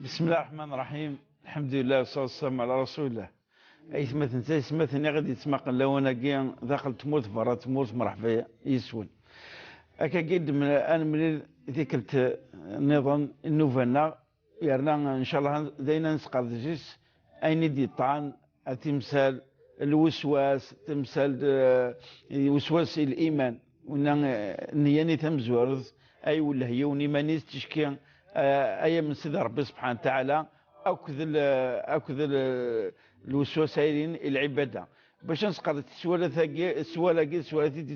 بسم الله الرحمن الرحيم. الحمد لله والصلاة والسلام على رسول الله. أيث مثلا تيس مثلا غادي يتسمق لو أنا كي داخل تموت برا تموت مرحبا يسول أكا قد من أنا من ذيك النظام النوفنا يرنا إن شاء الله دينا نسقط جيس أين دي طعن تمثال الوسواس تمثال وسواس الإيمان ونا نياني تمزورز أي ولا هي ونيمانيس تشكي أي من سيد ربي سبحانه وتعالى أكذ الوسواسين العبادة باش نسقط السوالة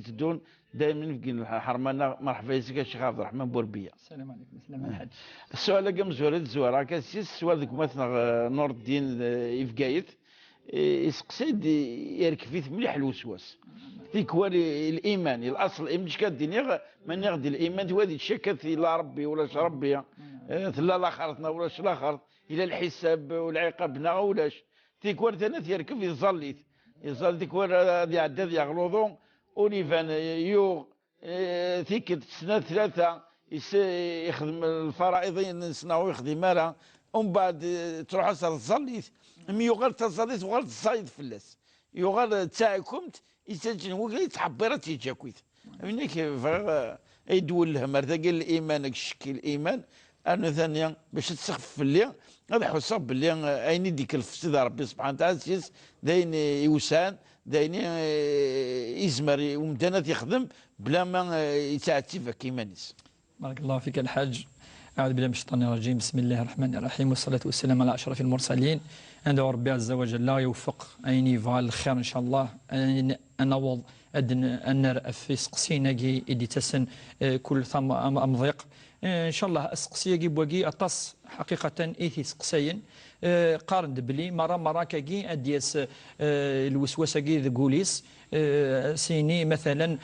تدون دائما في الحرمانة. مرحبا يسك الشيخ عبد الرحمن بوربيه. السلام عليكم. السلام الحاج. السؤال كم زوره الزوره كاسيس السؤال ذوك مثلا نور الدين يفقايت يسقسيد يركب فيه مليح الوسواس ذيك هو الايمان الاصل مش كالدنيا من يغدي الايمان هذه الشك لا ربي ولا ربي لا لاخرتنا ولا لاخرت الى الحساب والعقابنا ولاش ذيك ورد ثلاث يركب يظليت يظل ذيك ورد يعدد يغلظون اوليفان يوغ ثيك سنه ثلاثه يخدم الفرائض سنه ويخدم مالا ومن بعد تروح تصليت مي يغال تصليت وغال تصايد فلاس يغال تاعكمت يسجل هو يتحبر تيجاكويت منك يدول لها مرتقل الايمان الشكل الايمان انا ثانيا باش تسخف اللي هذا حسب باللي اين ديك الفساد ربي سبحانه وتعالى داين يوسان داين يزمر ومدانات يخدم بلا ما يتعتي فيك ايمانيس. بارك الله فيك الحاج. أعوذ بالله من الشيطان الرجيم. بسم الله الرحمن الرحيم والصلاة والسلام على أشرف المرسلين. ندعو ربي عز وجل لا يوفق أين يفعل الخير إن شاء الله. أنا وض أن في سقسينا إدي تسن كل ثم أمضيق إن شاء الله أسقسي بوجي أتص حقيقة إيثي سقسين قارن دبلي مرة كاجي أديس الوسوسة جي ذقوليس سيني مثلا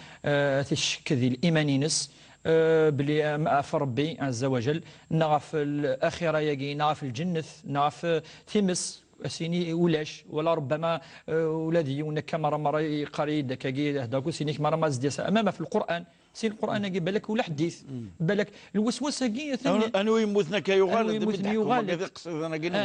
تشك ذي الإيمانينس بلي في ربي عز وجل نعرف الأخيرة يجي نعرف الجنة نعرف ثمس سيني ولاش ولا ربما ولادي ونك مرة يقري دكاكي هداكو سينيك مرة ما زديس أمام في القرآن سين القرآن يجي بالك ولا حديث بالك الوسوسة جي أنا يموتنا كيغال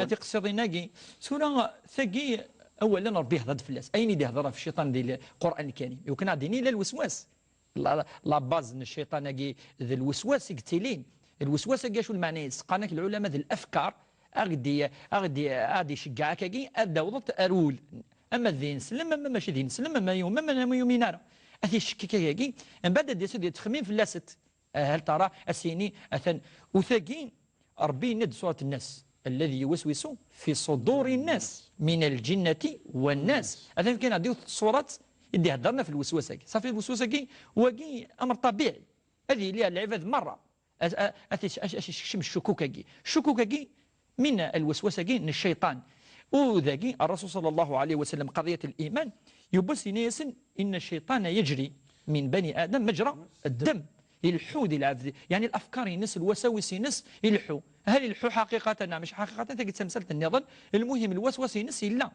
تقصد ناجي سورة ثقي أولا ربي هضر فلاس أين دي هضر في الشيطان ديال القرآن الكريم يمكن عديني لا الوسواس لا باز ان الشيطان يجي ذا الوسواس يقتلين الوسواس يجي شو المعنى سقانك العلماء ذا الافكار اغدي يشجعك يجي ابدا وضط ارول اما الدين سلم اما ماشي دين سلم اما يوم اما يومين نارا اثي الشكيك يجي من بعد دي سيدي تخمين في اللاست هل ترى السيني اثن وثاقين ربي ند سوره الناس الذي يوسوس في صدور الناس من الجنه والناس اثن كان عندي صورات اللي هضرنا في الوسوسه صافي الوسوسه واقي امر طبيعي هذه اللي العباد مره شم الشكوكه من الوسوسه من الشيطان وذاكي الرسول صلى الله عليه وسلم قضيه الايمان يبس ناس ان الشيطان يجري من بني ادم مجرى الدم يلحو ذي العبد يعني الافكار ينس الوساوس ينس يلحو هل يلحو حقيقه مش حقيقه تجد تمثلت النظام المهم الوسوس ينس لا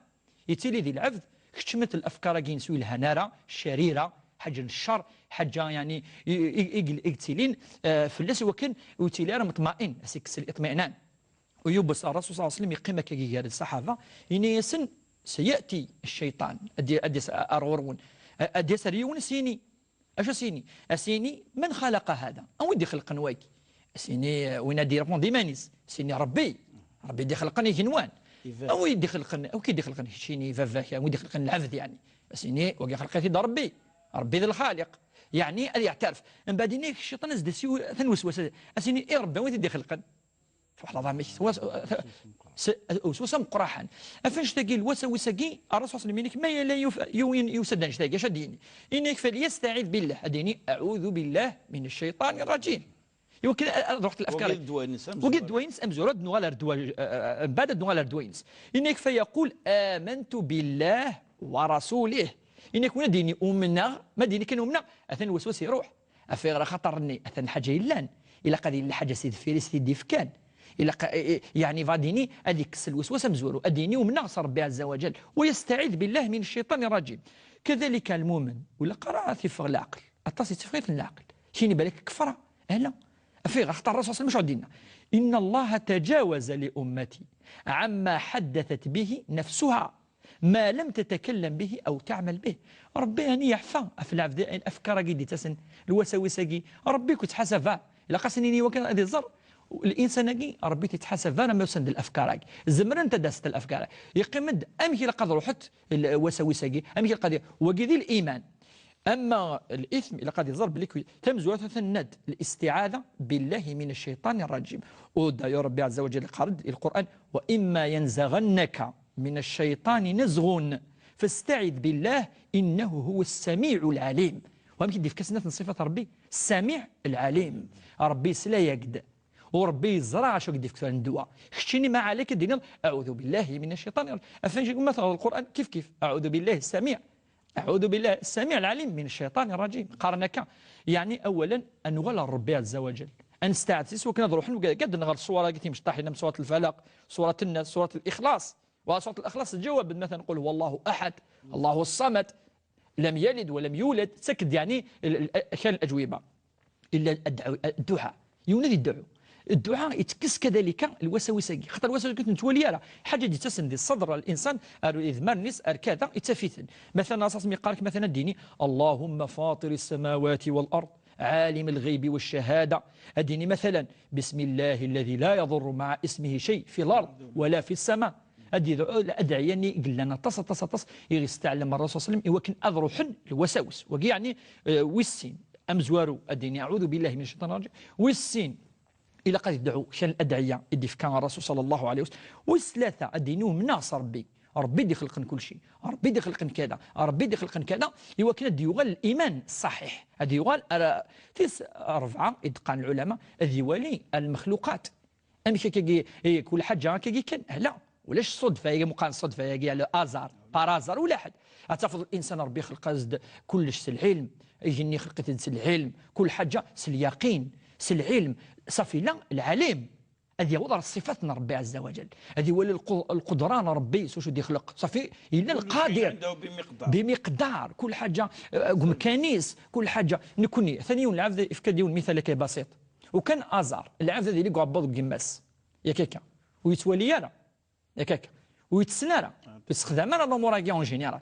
يتلي ذي العبد كتشمت الافكار كي نسوي لها نارا شريره حاجه الشر حاجه يعني اقتلين فلس وكن وتيلار مطمئن سكس الاطمئنان ويبص الرسول صلى الله عليه وسلم يقيم كي قال الصحابه ان يسن سياتي الشيطان ادي ارورون ادي سريون سيني اش سيني اسيني من خلق هذا او يدي خلق نواكي سيني وين دي ريبوندي مانيس سيني ربي دي خلقني كنوان او يدي خلقن او كي يدي خلقن شيني فافاك او يدي خلقن العبد يعني اسيني وكي خلقتي ربي ذا الخالق يعني اللي يعترف من بعد نيك الشيطان زد سيو ثنوسوس اسيني اي ربي وين يدي خلقن واحد العظام وسوسه مقراحا افاش تلقي الوسوسه كي الرسول صلى الله عليه وسلم ما لا يسدنش تلقى شديني انك فليستعيذ بالله اديني اعوذ بالله من الشيطان الرجيم يمكن رحت الافكار وقد دوينس امزورد نوال بعد نوال دوينس انك فيقول امنت بالله ورسوله انك وين ديني امنا ما ديني كان امنا اثن الوسواس يروح افيغ خطرني اثن حاجه يلان الى قد حاجه سيد فيرس سيدي فكان الى يعني فاديني هذيك الوسواس مزورو اديني ومنا ربي عز وجل ويستعيذ بالله من الشيطان الرجيم. كذلك المؤمن ولا قرأ في فغ العقل اتصي تفغيث العقل شيني بالك كفره لا في حتى الرسول صلى الله عليه وسلم إن الله تجاوز لأمتي عما حدثت به نفسها ما لم تتكلم به أو تعمل به. ربي يعني يحفى الأفكار دي تسن الوساوس ربي كنت حسفها إلا قاسنيني وكان هذه الزر الانسان ربي تتحاسب انا ما يسند الافكار زمرا انت داست الافكار يقمد امشي لقد روحت الوساوس امشي القضيه وكذي الايمان. اما الاثم الى قد يضرب لك تمزو الند الاستعاذه بالله من الشيطان الرجيم. ودا يا ربي عز وجل قرد القران واما ينزغنك من الشيطان نزغ فاستعذ بالله انه هو السميع العليم. وهم كيدي في كسنة من صفات ربي السميع العليم. ربي سلا يقد وربي يزرع شو قد يفكر الدواء خشيني ما عليك دينا اعوذ بالله من الشيطان الرجيم. افنجي مثلا القران كيف اعوذ بالله السميع اعوذ بالله السميع العليم من الشيطان الرجيم. قارنك يعني اولا ان ولا ربي عز وجل ان نستعتس وكنا نروح قد نغير الصوره قلت مش طاحنا من سوره الفلق سوره الناس سوره الاخلاص. وسوره الاخلاص تجاوب مثلا نقول هو الله احد الله الصمد لم يلد ولم يولد تسكد يعني كان الاجوبه الا الدعاء يونادي الدعاء يتكس كذلك الوساوس خاطر الوساوس كنت نتولي راه حاجه اللي تسند الصدر الانسان اذمار الناس كذا يتفيثن مثلا اساس ميقارك مثلا ديني اللهم فاطر السماوات والارض عالم الغيب والشهاده اديني مثلا بسم الله الذي لا يضر مع اسمه شيء في الارض ولا في السماء ادي الادعيه اللي قلنا تص يستعلم الرسول صلى الله عليه وسلم وكن اضرحن الوساوس وكي يعني والسين امزوارو اديني اعوذ بالله من الشيطان الرجيم والسين الى قد يدعو شان الادعيه اللي كان الرسول صلى الله عليه وسلم والثلاثه ادينوهم ناس ربي دي خلقن كل شيء ربي دي خلقن كذا ربي دي خلقن كذا ايوا كان ديوغال الايمان الصحيح هذه يوغال تيس اربعه اتقان العلماء هذه يوالي المخلوقات امشي كي كل حاجه كي كان لا ولاش الصدفه هي مقارنه الصدفه هي على ازار بارازار ولا حد اتفضل الانسان ربي خلق كلش سل يجيني خلقت العلم كل حاجه اليقين العلم صافي لا العليم هذه وضع الصفات من ربي عز وجل هذه ولا القدران ربي شو يخلق صافي الا القادر بمقدار كل حاجه مكانيس كل حاجه نكوني ثاني يوم العبد افكاد يوم مثال كي بسيط وكان ازار العبد اللي قبض قماس يا كيكا ويتولي يا كيكا ويتسنى يستخدم انا الامور اون جينيرال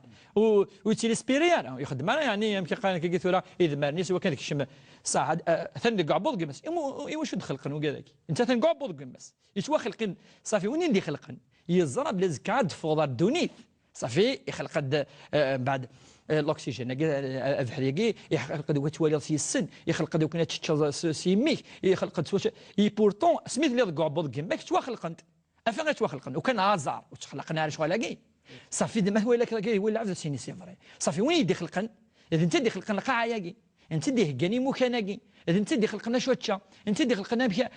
ويتيليسبيري يخدم انا يعني يمكن كي قلت له اذا ما نيس وكان كيشم ساعه ثاني قعبوض قماس ايوا شو دخل وكذاك انت ثاني قعبوض قماس يتوا خلقين صافي وين ندي خلقن يزرب لازكاد فوضى الدونيت صافي يخلق بعد الاكسجين الفحريقي يخلق دوك توالي سي السن يخلق دوك نتشا سيميك يخلق بورتون سميت لي قعبوض قماك توا خلقنت افين توخلقن وكان ازار وتخلقنا شغل لاقي صافي دما هو لك ولا عبد سيني سي فري صافي وين يدي خلقن اذا انت دي خلقنا قاعه ياقي انت دي هكاني مكاناقي اذا انت دي خلقنا شوتشا انت دي خلقنا بها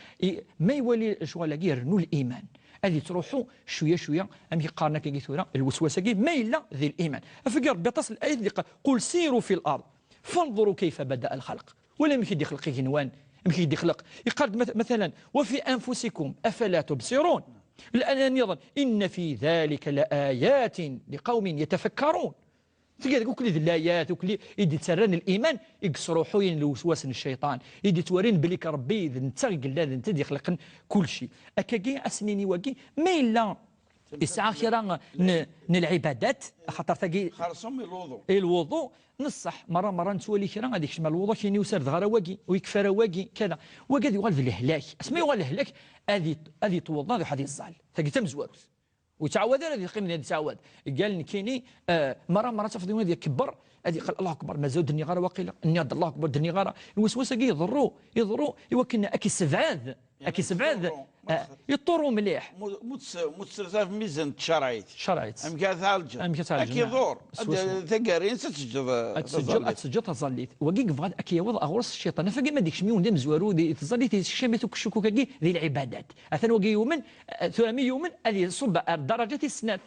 ما يولي شغل لاقي يرنوا الايمان هذه تروحوا شويه ام يقارنا كي ثوره الوسوسه ما الا ذي الايمان افكر بتصل الايه اللي قل سيروا في الارض فانظروا كيف بدا الخلق ولا يمكن يدي خلق جنوان يمكن يدي خلق يقال مثلا وفي انفسكم افلا تبصرون الآن يظن إن في ذلك لآيات لقوم يتفكرون تلقى كل ذي الآيات وكل يدي تسرن الإيمان يقصروا حوين لوسواس الشيطان يدي تورين بليك ربي إذا انت قلنا انت دي خلقن كل شيء أكاكي أسنيني واقي ما إلا الساعة خيرا العبادات خاطر تاقي خالصهم الوضوء نصح مرة نتولي خيرا غادي يشمل الوضوء كاين يسار ظهر واقي ويكفر واقي كذا وقاد يغال في الهلاك اسمه يغال الهلاك هذه توضا ذو حديث الصال تاقي تمزواروس وتعود هذه قيمه هذه تعود قال كايني مرة تفضي هذه كبر هذه قال الله اكبر ما زود دني غير واقيلا اني الله اكبر دني غير الوسوسه يضروا يوكلنا اكي سبعاذ يطروا مليح متسرسه في ميزان شرايط ام كثالج اكي دور ثقارين تسجل تظليت وكيك فغاد اكي وضع غرس الشيطان فكي ما ديكش ميون دم زوارو دي تظليت شميتو كشكو كي ذي العبادات اثن وكي يومن 300 يوما هذه صب درجه السنات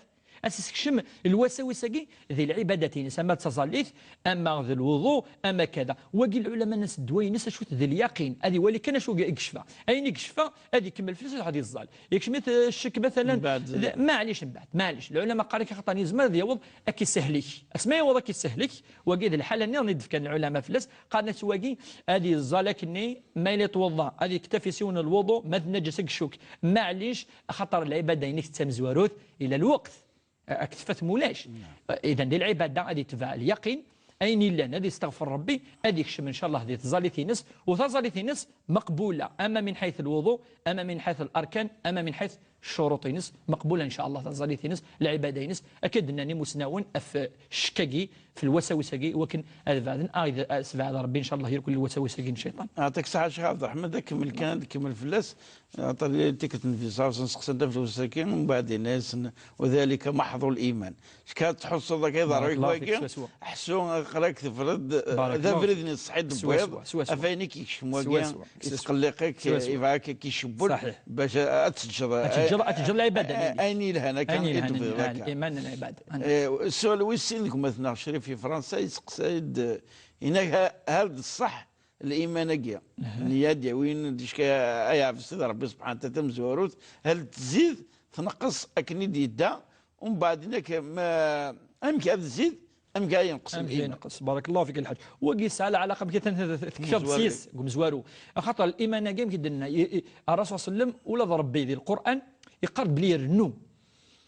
أسكشم الوساوس ذي العبادتين سما تصليث أما ذي الوضوء أما كذا وقي العلماء الناس الدوينس شو ذي اليقين هذه ولي كان شو يكشفها أين يكشفها هذه كمل فلوس هذه الظال يكشف الشك مثلا معليش من بعد معليش العلماء قال لك خطاني زمان يوض أكي سهلك اسمه يوض أكي سهلك وقي ذي الحالة ندف كان العلماء فلس قال نسواقي هذه الظال لكني ما يتوضا هذه يكتفي سون الوضوء ما تنجسك الشك معليش خطر العبادة ينك تمزوروث إلى الوقت اكتفت مولاش اذا دي العباده غادي تبع اليقين اين الا غادي استغفر ربي غادي يكشم ان شاء الله هذه تزالي نس وتزالي نس مقبوله اما من حيث الوضوء اما من حيث الاركان اما من حيث الشروط نس مقبوله ان شاء الله تزالي نس العباده نس اكيد انني مسناون في الشكاكي في الوساوسكي ولكن هذا بعد اسفع ربي ان شاء الله يركل الوساوسكي الشيطان يعطيك الصحه شيخ عبد الرحمن كمل كان كمل فلاس عطى تيكت في صاص نسقسنا في الوساكين ومن بعد الناس وذلك محض الايمان شكات تحس صدق اذا رايك حسون قراك تفرد ذا فريدني الصحيد البيض افانيك يكشموا يتقلقك يفاك كيشبل باش اتجر العباده اني لهنا كان الايمان العباده السؤال ويسينكم مثلا شريف في فرنسا يسقسايد هناك هل الصح الايمانيه نيادي وين ديشكا ايا في السيد ربي سبحانه وتعالى مزوروت هل تزيد تنقص اكني ديدا ومن بعد هناك ما امكن تزيد امكن ينقص ينقص بارك الله فيك الحاج وقيس على علاقه بكثره تكسيس مزوارو خاطر الايمان كاين كيدنا الرسول صلى الله عليه وسلم ولا ضرب به القران يقرب لي النو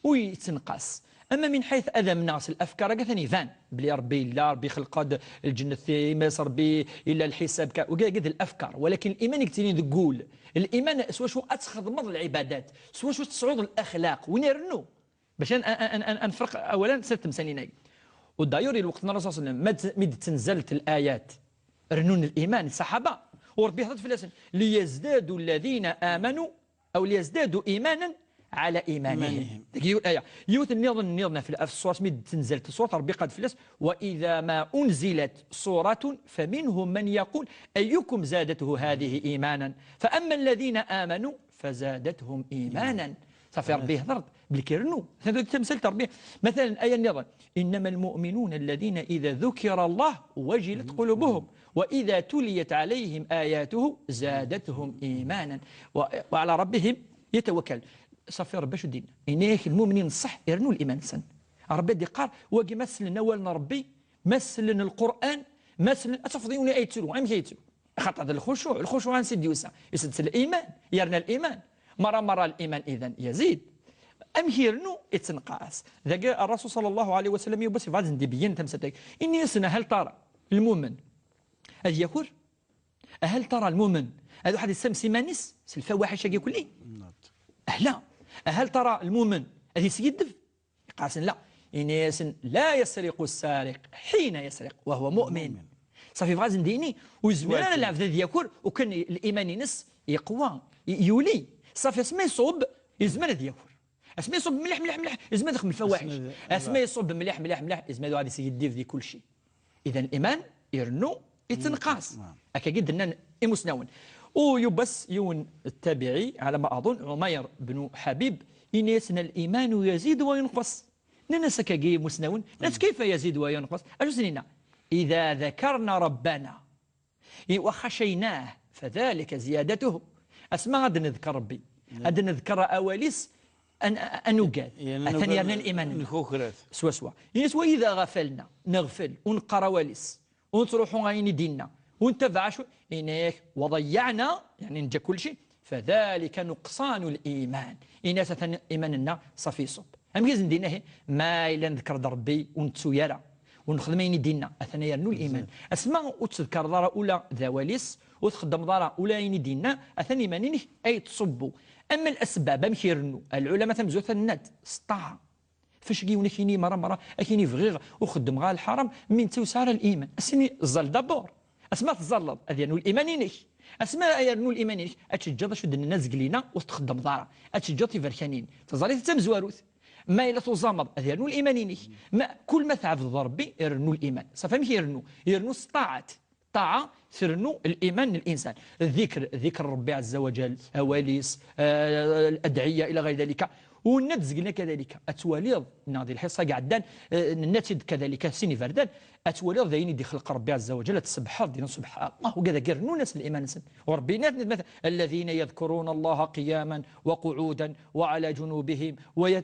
ويتنقص اما من حيث اذى الناس الافكار ثاني فان بلي ربي لا ربي خلق الجنه ما ربي الا الحساب وقاعد الافكار ولكن الايمان يكتني تقول الايمان سوا شو اتخضمض العبادات سوا شو تصعود الاخلاق وين يرنو باش نفرق اولا ست مسانين ودايوري الوقت الرسول صلى الله عليه وسلم مد تنزلت الايات رنون الايمان الصحابه وربي هضت في الاسن ليزدادوا الذين امنوا او ليزدادوا ايمانا على ايمانهم يقول الايه يوت النظر في السوره مد تنزلت سوره ربي قد فلس واذا ما انزلت سوره فمنهم من يقول ايكم زادته هذه ايمانا فاما الذين امنوا فزادتهم ايمانا صافي ربي هضرت بالكرنو هذا تمثل ربي مثلا ايه النظر انما المؤمنون الذين اذا ذكر الله وجلت قلوبهم واذا تليت عليهم اياته زادتهم ايمانا وعلى ربهم يتوكل صافي ربي شو دين إنيك المؤمنين الصح يرنوا الإيمان سن ربي دي قال واقي مثل نوالنا ربي مثل القرآن مثل أتفضيون أيتلو أم يتلو خاطر هذا الخشوع نسيد يوسع يسد الإيمان يرنا الإيمان مرة الإيمان إذن يزيد أم يرنوا يتنقاس ذا الرسول صلى الله عليه وسلم يبص في بعض بيين تمسك إني يسنا هل ترى المؤمن هل يكور هل ترى المؤمن هذا واحد يسمى سيمانيس الفواحش يقول لي لا هل ترى المؤمن الذي سيدف قاسن لا إن لا يسرق السارق حين يسرق وهو مؤمن صافي فغاز ديني وزميرنا العبد ذي يكون وكان الإيمان ينس يقوى يولي صافي اسمه يصوب يزمر ذي يكون اسمه يصوب مليح يزمر دخل الفواحش اسمه يصوب مليح يزمر هذا سيدف ذي كل شيء إذا الإيمان يرنو يتنقاس أكا جدا إمسناون ويبس يون التابعي على ما أظن عمير بن حبيب إن يسن الإيمان يزيد وينقص ننسى كي مسنون ناس كيف يزيد وينقص أجسننا إذا ذكرنا ربنا وخشيناه فذلك زيادته أسمع هذا نذكر ربي هذا نذكر أواليس أن نقاد الثانية الإيمان سوا وإذا غفلنا نغفل ونقرأ واليس ونتروحوا غاين ديننا ونتبع شو إنك وضيعنا يعني نجا كل شيء فذلك نقصان الإيمان إناس إيماننا صفي صب أم يزن دينه ما إلا نذكر ربي ونتسويرا ونخدمين ديننا أثناء يرنو الإيمان أسمع وتذكر ضرا أولى ذواليس وتخدم ضرا أولى ديننا أثناء إيمانينه أي تصبوا أما الأسباب أم يرنو العلماء تمزوث الند سطاع فاش كيوني كيني مرة أكيني فغيغ وخدم غا الحرام من توسار الإيمان أسني الظل دابور اسماء تزلط هذه ينو الايمانينيك اسماء ينو الايمانينيك اتشجد شد الناس قلينا وتخدم ضارة اتشجد في فركانين تزالي تمزواروث ما الى تزامض هذه ينو الايمانينيك ما كل ما تعبد ربي يرنو الايمان صافي ماشي يرنو استطاعت الطاعة سرنو الإيمان الإنسان، ذكر ربي عز وجل، أواليس، الأدعية إلى غير ذلك. ونتزقنا كذلك أتواليض ناضي الحصة قعدان الناتج كذلك سيني فردان أتواليض ذيني دي خلق ربي عز وجل تسبح دينا سبحان الله وكذا قرنوا ناس الإيمان سن وربنا مثلا الذين يذكرون الله قياما وقعودا وعلى جنوبهم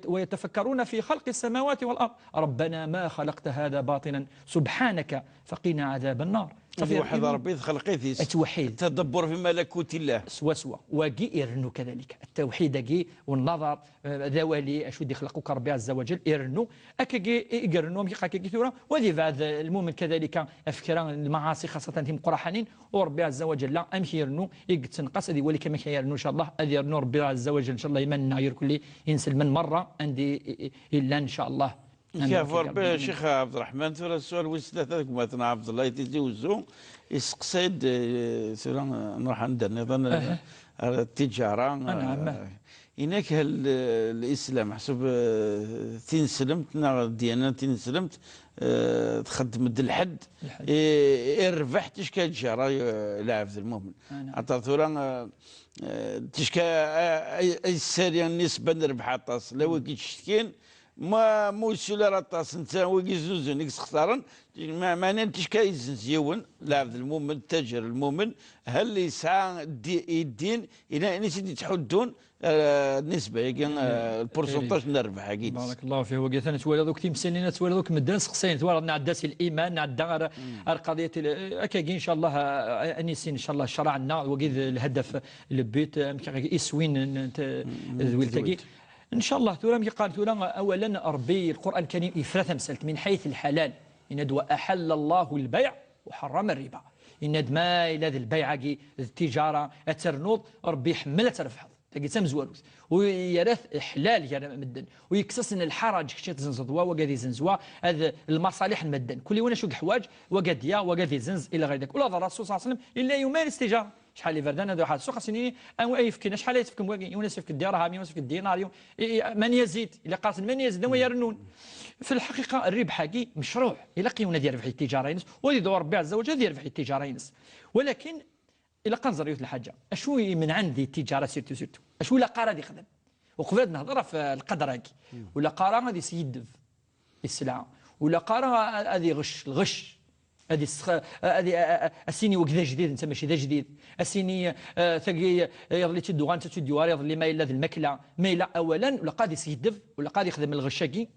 ويتفكرون في خلق السماوات والأرض ربنا ما خلقت هذا باطلا سبحانك فقنا عذاب النار. توحد ربي خلقيتيس التوحيد التدبر في ملكوت الله سوا وجي إرنو كذلك التوحيد جي والنظر ذوالي أشو دي خلقك ربي عز وجل إرنو أكجي إرنو مي قاكي ثورة وذي بعد المؤمن كذلك أفكار المعاصي خاصة تيم قرحانين وربي عز وجل لا أمشي يرنو يقتنقص هذه ولي كما يرنو إن شاء الله أذي يرنو ربي عز وجل إن شاء الله يمنع يركل ينسل من مرة عندي إلا إن شاء الله. كيف ربي شيخ عبد الرحمن ثورة السؤال وثلاثة مثلا عبد الله يتزوجوا يسقسيد ثورة نروح عند النظام التجارة هناك الإسلام حسب تنسلمت الديانة تنسلمت تخدم الحد يربح تشكى الجارة لاعب المؤمن حتى ثورة تشكى السارية النسبة نربح عطاس لو كيتشتكين ما موسولا راطاس انت وكيزوزون يكس خسارن ما ننتش كايزنزيون لاعب المؤمن التاجر المؤمن هل يسعى الدين الى ان يسيدي تحدون النسبه كان البورسونتاج نربح اكيد. بارك الله فيه وقيت انا توالى دوك تيمسلين توالى دوك مدان سقسين توالى نعداس الايمان نعدا قضيه اكاكي ان شاء الله انيسين ان شاء الله شرعنا وقيد الهدف البيت يسوين ذويلتاكي ان شاء الله ثورة قال ثورة اولا ربي القران الكريم افرث مسلت من حيث الحلال ان واحل الله البيع وحرم الربا ان ما الى ذي البيع التجاره الترنوض ربي يحمل ترفح تلقى تمزوروس ويرث حلال يا مدن ويكسس ان الحرج كشي تزنزوا وقادي زنزوا هذا المصالح المدن كل وانا شو حواج وقاديا وقادي زنز الى غير ذلك ولا الرسول صلى الله عليه وسلم الا يمارس تجاره شحال اللي فردان هذا واحد السوق سنين او يفكنا شحال يتفكم يونس يفك الدرهم يونس يفك الدينار من يزيد الا قالت من يزيد هو يرنون في الحقيقه الربح كي مشروع الا قيونا ديال ربح التجاره ينس ويدور ربي عز وجل ديال ربح التجاره ينس ولكن الا قنزر يوث الحاجه اشو من عندي التجاره سيرتو اشو لا قاره دي خدم وقبل نهضر في القدر هاكي ولا قاره غادي يسيد السلعه ولا قاره هذه الغش هذه هذه السيني وكذا جديد انت ماشي ذا جديد السيني ثقي يضلي تدوغان تدوار يضلي ما الا الماكله ما الا اولا ولا قادي يسيدف ولا قادي يخدم الغشاكي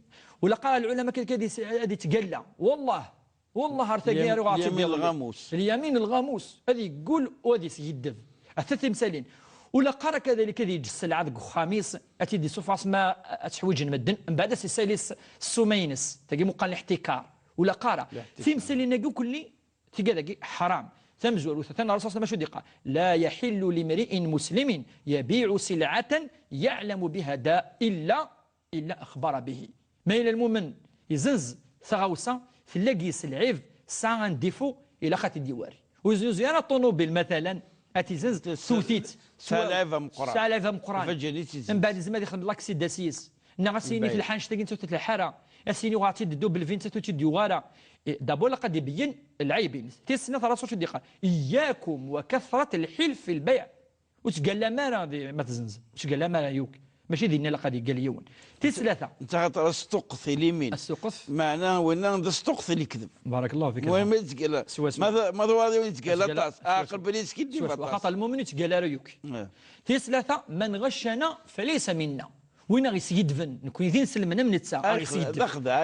ولا قال العلماء كذا هذه تقلى والله ارتقي اليمين الغاموس اليمين الغاموس هذه يقول وهذه يسيدف الثلاث مثالين ولا قرا كذلك هذه يجي السلعه ذوك خميس اتيدي صفاص ما تحويج المدن من بعد سيساليس السمينس تلقى مقال الاحتكار ولا قارة في مثل نقول كلي تلقى حرام تمزور وثنا الرسول صلى الله عليه وسلم لا يحل لامرئ مسلم يبيع سلعة يعلم بها داء إلا أخبر به ما إلى المؤمن يزنز ثغوسة تلاقي سلعيف ساعة ديفو إلى خات الديواري وزيارة طونوبيل مثلا أتيزنز ثوثيت سالفة مقران من بعد زمان يخدم لاكسي داسيس نغسيني في الحانش تاكين توت الحارة اسيني وغاتي دو بالفين تتوتي ديوارا دابو لقد يبين العيبين تيسنا الرسول شو قال اياكم وكثره الحلف في البيع وتقال لا ما تزنز تقال لا ما يوك ماشي دينا لقد قال يون ثلاثه انت خاطر استقث اليمين استقث معناه وين استقث اللي يكذب بارك الله فيك وين ما يتقال ماذا هو يتقال طاس عاقل بلي يسكت خاطر المؤمن يتقال ريوك ثلاثه من غشنا فليس منا وين غيسيدفن نكون يدين سلمنا من التساعة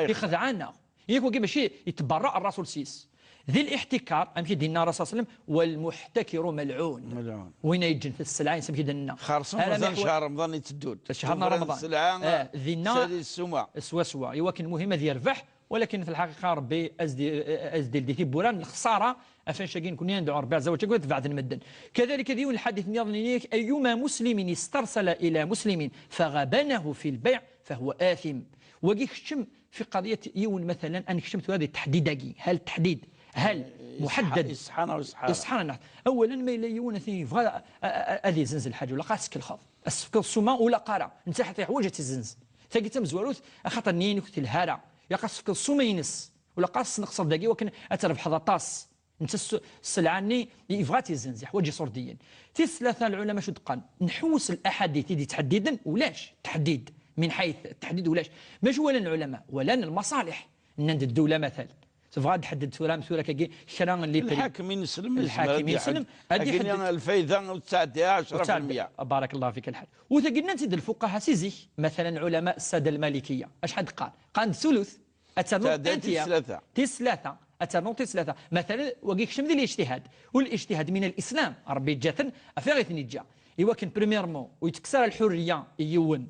يخدعنا ياك ماشي يتبرأ الرسول سيس ذي الاحتكار امشي دينا الرسول صلى الله عليه وسلم والمحتكر ملعون وين يجن في السلعه يسمى دينا خارصون رمضان شهر رمضان يتدود شهر رمضان السلعه ذينا السمع سوا يوكن المهم هذه يربح ولكن في الحقيقه ربي ازدي دي بوران الخساره عشان شاكين كنا ندعو ربي عز وجل بعد المدن كذلك ديون الحديث نيضنيك ايما مسلم استرسل الى مسلم فغبنه في البيع فهو آثم وكي خشم في قضيه يون مثلا انا خشمت هذه التحديد هل التحديد هل محدد إصحانا اولا ما الا يون ثاني هذه زنز الحاجه ولا قاسك الخاض السفك السما ولا قارع انت حتى حوايج تزنز تلقى تمزوروث خاطر نين الهارع يا قاسك السما ينس ولا قاس نقصر داكي ولكن اتربح هذا طاس انت السلعاني يبغى تيزنزح وجي صرديا ثلاثه العلماء شو دقان نحوس الاحاديث دي تحديدا ولاش تحديد من حيث التحديد ولاش مش ولا العلماء ولا المصالح ان الدوله مثلا تبغى تحدد ثوره كي شران اللي الحاكمين يسلم الحاكمين يسلم هذه الفايده وتاع 10% بارك الله فيك الحال وثقلنا نزيد الفقهاء سيزي مثلا علماء الساده المالكيه اش حد قال الثلث ثلاثه اتنوطي ثلاثه مثلا وقيك شمل الاجتهاد والاجتهاد من الاسلام ربي جاتن افيغ ثنيجا ايوا كان بريميرمون ويتكسر الحريه يون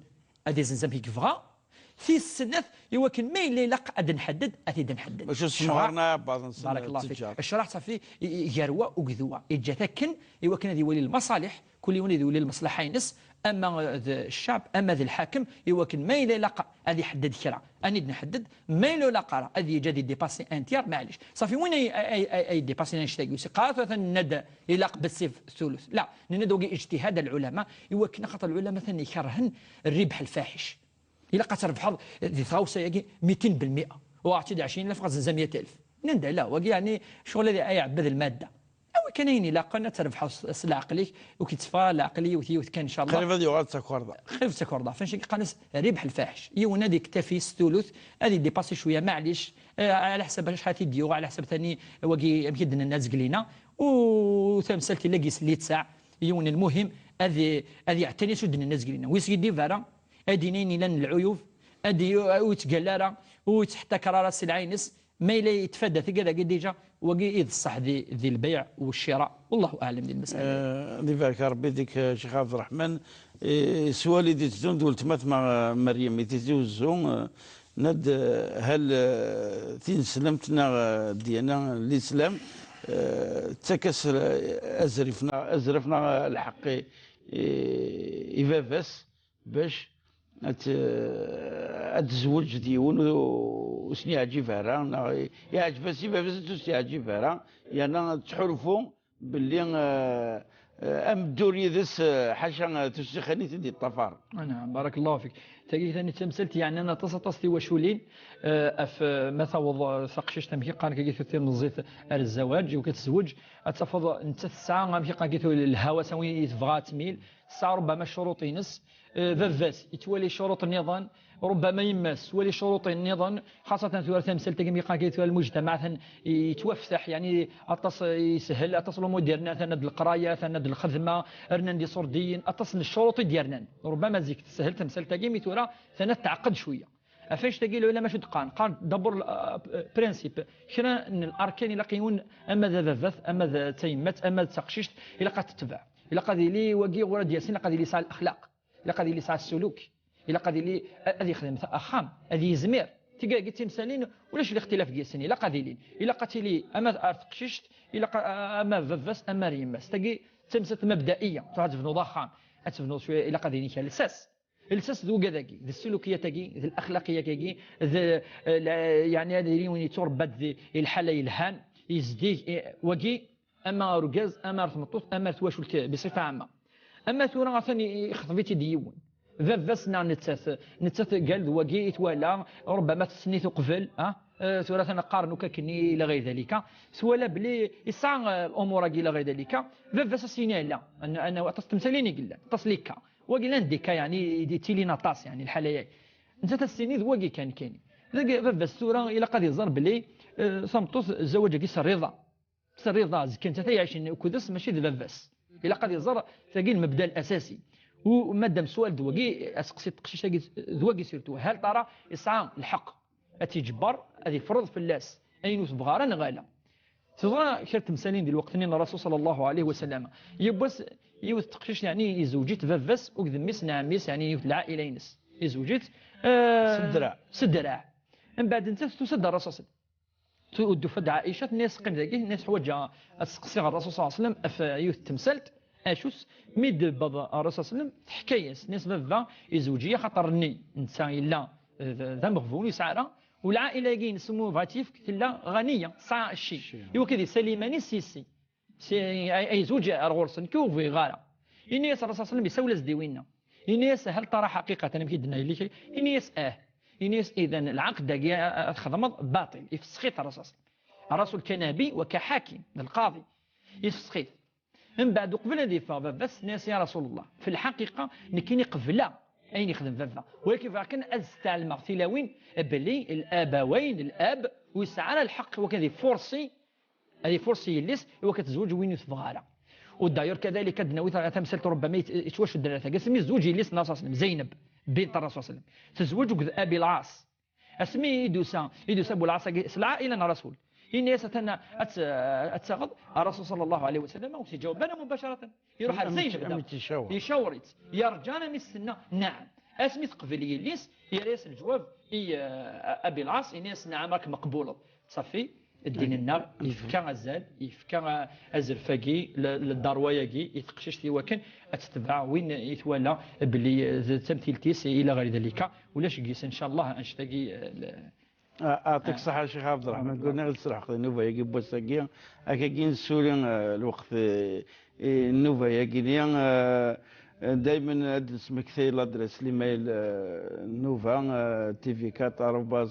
هذه زنزم هيك فغا في السنف ايوا كان ما الا لق اد نحدد ادي نحدد باش سمعنا بعض بارك الله فيك الشرع صافي يروى وكذوه يجاتكن ايوا كان هذه ولي المصالح كل يوم يولي المصلحه ينس اما الشعب اما ذا الحاكم ايوا كان ما الا لقى هذه يحدد شرع اني نحدد ما الا لقى هذه جادي ديباسي انتيار معليش صافي وين اي ديباسي نشتاقوا سقاط مثلا ندى الى بالسيف الثلث لا ندوقي اجتهاد العلماء ايوا كنا خاطر العلماء مثلا يكرهن الربح الفاحش إلا قتربح ذي ثاوسة يجي 200% وأعطي 20,000 غزة 100,000 نندا لا وقي يعني شغل الذي يعبد المادة أو كان يني لا قلنا تربح العقلي وكيتصفى العقلي وثيوث كان إن شاء الله خليفة ديوغات سكوردا خليفة سكوردا فنشي قانس ربح الفاحش يونا ديك تفي الثلث هذه ديباسي شوية معليش على حسب اش حاتي ديو على حسب ثاني وقي يمكن الناس قلينا وتمثلتي لاقي سليت ساعة يونا المهم هذه يعتني سود الناس قلينا ويسيدي فارا ادينيني لن العيوب ادي ويتقلارا ويتحتكر راس العينس ما إلا يتفادى ثقة ديجا وقيد الصح ذي البيع والشراء والله اعلم ذي المساله. ذي بارك ربي ديك شيخ عبد الرحمن سؤالي دي تزون دولت مات مع مريم تزوزون ند هل تنسلمتنا ديالنا الاسلام تكس ازرفنا الحق ايفافاس باش اتزوج ديون وسني عجيب راه يعجب سيبا بس يعجب راه يعني تحرفوا باللي ام دوري ذس حاشا تسخني تدي الطفار. نعم بارك الله فيك. تجي ثاني تمثلت يعني انا تصطستي وشولين اف مثلا ثقشش تمشي قال كي تثير نزيت الزواج وكتزوج اتفض انت الساعه غامشي قال الهوا سوي تبغى تميل الساعه ربما الشروط ينس فافاس يتولي شروط النظام ربما يماس ولي شروط النظام خاصة ثورة تمثل تقمي قاكيت المجتمع يتوفح يعني يسهل اتصلوا مديرنا ثند القراية ثند الخدمة رنا ندي صرديين اتصل الشروط ديالنا ربما زيك تسهل تمثل تقمي ثورة ثنا تعقد شوية افاش تقي العلماء شو دقان قال دبر برينسيب شنا الاركان الى قيون اما ذا فاث اما ذا تيمت اما تقشيشت الى قد تتبع الى قد لي وقي ورد ياسين قد لي سال الاخلاق الى قد لي سال السلوك الى قد لي هذه خدمه اخام هذه زمير تلقى قلت مسالين ولاش الاختلاف ديال السن الى قاديلين الى قتلي اما تقششت الى اما ففس اما ريماس تلقى تمست مبدئيه تفنوا ضخام تفنوا شويه الى قاديلين الاساس الاساس ذو كذاكي ذي السلوكيه تاكي ذي الاخلاقيه كاكي يعني هذا اللي وين يتربد الحاله يلهان يزدي وكي اما رجاز اما رثمطوط اما تواشل بصفه عامه اما ثورة ثاني خطبتي ديون فاسنا نتث قال وكي يتوالى ربما تسنيت قبل ثورة ثنا قارنو كني الى غير ذلك سوالا بلي يسعى الامور الى غير ذلك فاس سينا لا انا تمثليني قلا تصليكا وقيلا نديكا يعني تيلي نطاس يعني الحاله انت تسنيد وكي كان كاين فاس ثورة الى قد يزر بلي صمتوس الزواج كيس الرضا الرضا كانت تعيش كودس ماشي ذا فاس الى قد يزر تلاقي المبدا الاساسي ومادام سؤال دواقي اسقسي تقشيش دواقي سيرتو هل ترى يسعى الحق اتيجبر هذه فرض في اللاس اين تبغى نغالا تظن شرط مسالين ديال الوقت ان الرسول صلى الله عليه وسلم يبس يوث تقشيش يعني يزوجيت فافس وكذميس نعميس يعني يوث العائله ينس يزوجيت سدراع من بعد انت تسد الرسول تودو فد عائشه الناس قيم ذاك الناس حواجه اسقسي الرسول صلى الله عليه وسلم اف يوث تمثلت اشوس ميد بابا الرسول صلى الله عليه وسلم حكايه ناس بابا يزوجيه خاطرني انت الا ذا مغفون يسعرا والعائله يجي نسموه فاتيف لا غنيه صا الشيء ايوا كذي سليماني السيسي اي زوج الغرسن كوفي غالا الناس الرسول صلى الله عليه وسلم يسول زديوينا الناس هل ترى حقيقه انا كيدنا لي شيء الناس الناس اذا العقد داك خدمه باطل يفسخيت الرسول الرسول كنبي وكحاكم القاضي يسقيت من بعد قبل هذه فابا بس ناس يا رسول الله في الحقيقة نكيني قبلة أين يخدم فافا ولكن كان أزتع المغتلاوين بلي الأبوين الأب ويسعى الحق وكذا فورسي هذه فرصه يليس هو كتزوج وين يتبغى والداير كذلك الدناوي تمثل ربما يتواش الدراسه قسمي زوج يليس النبي صلى الله عليه وسلم زينب بنت الرسول صلى الله عليه وسلم تزوج وكذا ابي العاص اسمي يدوسا ابو العاص العائله الرسول الناس اتسغض الرسول صلى الله عليه وسلم وتجاوب انا مباشره يروح زينب يشاورت يرجانا من السنه نعم اسمي قبل يليس يليس الجواب ابي العاص الناس نعم راك مقبوله صافي الدين النار يفكا الزاد يفكا الزرفاقي للدروياقي يتقشش في وكن اتتبع وين يتولى بلي تمثيلتيس الى غير ذلك ولاش قيس ان شاء الله انشتاقي اعطيك الصحه شيخ عبد الرحمن قلنا غير الصراحه النوفا يجي بوساقيا هكا سوري الوقت النوفا يجي دائما اسمك ثي لادريس ليميل نوفا تي في 4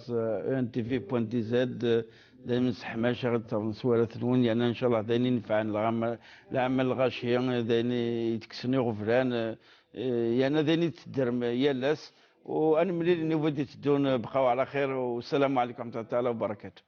ان تي في بوان دي زد دائما سحما شغل سوالات الون يعني ان شاء الله داني نفعنا العمل الغاشيه داني يتكسني غفران يعني داني تدرم يالاس وانا ملي نوفا تدون بقاو على خير والسلام عليكم ورحمه الله تعالى وبركاته.